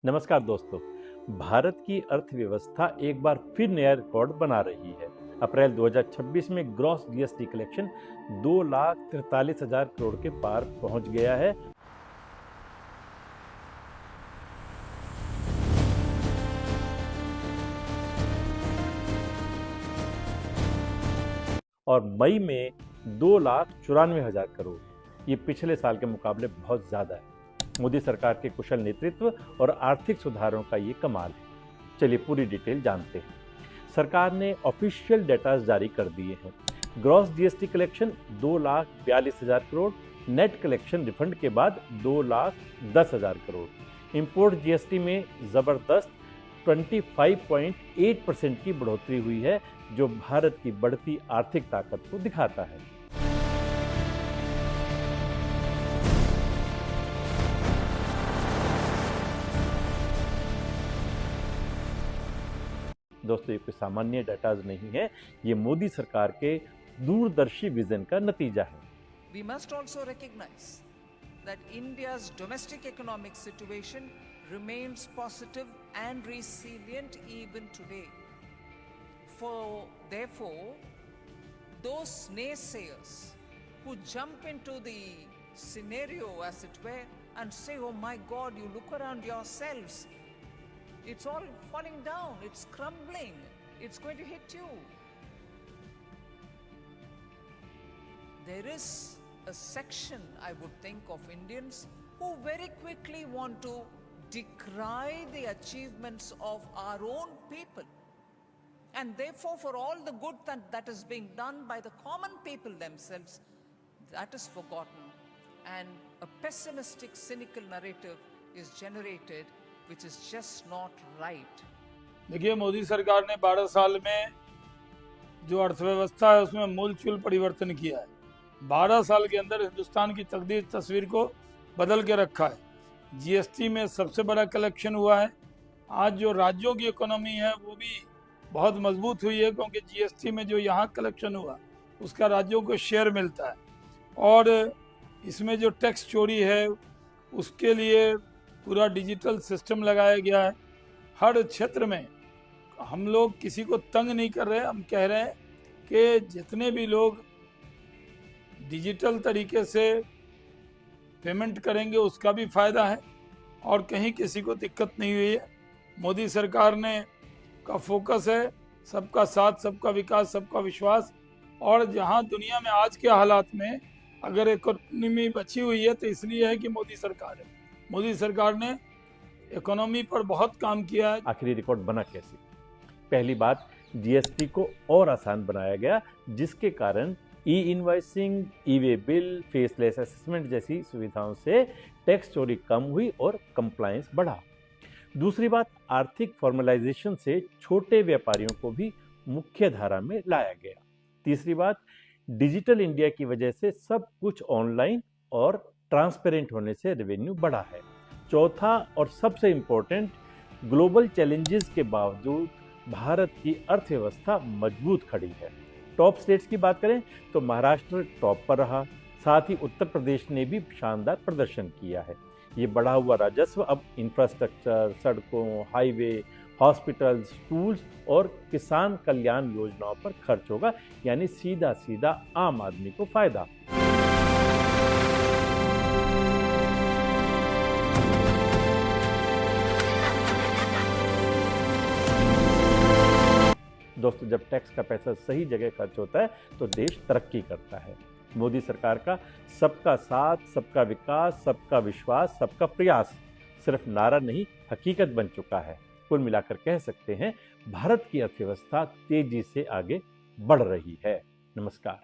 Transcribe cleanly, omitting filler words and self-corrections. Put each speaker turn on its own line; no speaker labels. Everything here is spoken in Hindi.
नमस्कार दोस्तों। भारत की अर्थव्यवस्था एक बार फिर नया रिकॉर्ड बना रही है। अप्रैल 2026 में ग्रॉस जीएसटी कलेक्शन 2,43,000 करोड़ के पार पहुंच गया है और मई में 2,94,000 करोड़। ये पिछले साल के मुकाबले बहुत ज्यादा है। मोदी सरकार के कुशल नेतृत्व और आर्थिक सुधारों का ये कमाल है। चलिए पूरी डिटेल जानते हैं। सरकार ने ऑफिशियल डेटा जारी कर दिए हैं। Gross GST collection 2,42,000 crore, net collection refund के बाद 2,10,000 करोड़। इंपोर्ट जीएसटी में जबरदस्त 25.8% की बढ़ोतरी हुई है, जो भारत की बढ़ती आर्थिक ताकत को दिखाता है। दोस्तों, ये कोई सामान्य डाटाज नहीं है, ये मोदी सरकार के दूरदर्शी विजन का नतीजा है।
We must also recognize that India's domestic economic situation remains positive and resilient even today. Therefore, those naysayers who jump into the scenario, as it were, and say, "Oh my God, you look around yourselves. It's all falling down, it's crumbling, it's going to hit you." There is a section, I would think, of Indians who very quickly want to decry the achievements of our own people. And therefore, for all the good that is being done by the common people themselves, that is forgotten. And a pessimistic, cynical narrative is generated, which is just not right.
देखिए, मोदी सरकार ने 12 साल में जो अर्थव्यवस्था है उसमें मूलचूल परिवर्तन किया है। 12 साल के अंदर हिंदुस्तान की तस्वीर को बदल के रखा है। जीएसटी में सबसे बड़ा कलेक्शन हुआ है। आज जो राज्यों की इकोनॉमी है वो भी बहुत मजबूत हुई है, क्योंकि जीएसटी में जो यहाँ कलेक्शन हुआ उसका राज्यों को शेयर मिलता है। और इसमें जो टैक्स चोरी है उसके लिए पूरा डिजिटल सिस्टम लगाया गया है। हर क्षेत्र में हम लोग किसी को तंग नहीं कर रहे। हम कह रहे हैं कि जितने भी लोग डिजिटल तरीके से पेमेंट करेंगे उसका भी फ़ायदा है और कहीं किसी को दिक्कत नहीं हुई है। मोदी सरकार ने का फोकस है सबका साथ, सबका विकास, सबका विश्वास। और जहां दुनिया में आज के हालात में अगर इकोनॉमी बची हुई है तो इसलिए है कि मोदी सरकार है। मोदी सरकार ने इकोनॉमी पर बहुत काम किया है।
आखिरी रिकॉर्ड बना कैसे? पहली बात, जीएसटी को और आसान बनाया गया, जिसके कारण ई इनवॉइसिंग, ई वे बिल, फेसलेस असेसमेंट जैसी सुविधाओं से टैक्स चोरी कम हुई और कंप्लायंस बढ़ा। दूसरी बात, आर्थिक फॉर्मलाइजेशन से छोटे व्यापारियों को भी मुख्य धारा में लाया गया। तीसरी बात, डिजिटल इंडिया की वजह से सब कुछ ऑनलाइन और ट्रांसपेरेंट होने से रेवेन्यू बढ़ा है। चौथा और सबसे इम्पोर्टेंट, ग्लोबल चैलेंजेस के बावजूद भारत की अर्थव्यवस्था मजबूत खड़ी है। टॉप स्टेट्स की बात करें तो महाराष्ट्र टॉप पर रहा, साथ ही उत्तर प्रदेश ने भी शानदार प्रदर्शन किया है। ये बढ़ा हुआ राजस्व अब इंफ्रास्ट्रक्चर, सड़कों, हाईवे, हॉस्पिटल्स, स्कूल्स और किसान कल्याण योजनाओं पर खर्च होगा, यानी सीधा सीधा आम आदमी को फायदा। दोस्तों, जब टैक्स का पैसा सही जगह खर्च होता है तो देश तरक्की करता है। मोदी सरकार का सबका साथ, सबका विकास, सबका विश्वास, सबका प्रयास सिर्फ नारा नहीं, हकीकत बन चुका है। कुल मिलाकर कह सकते हैं, भारत की अर्थव्यवस्था तेजी से आगे बढ़ रही है। नमस्कार।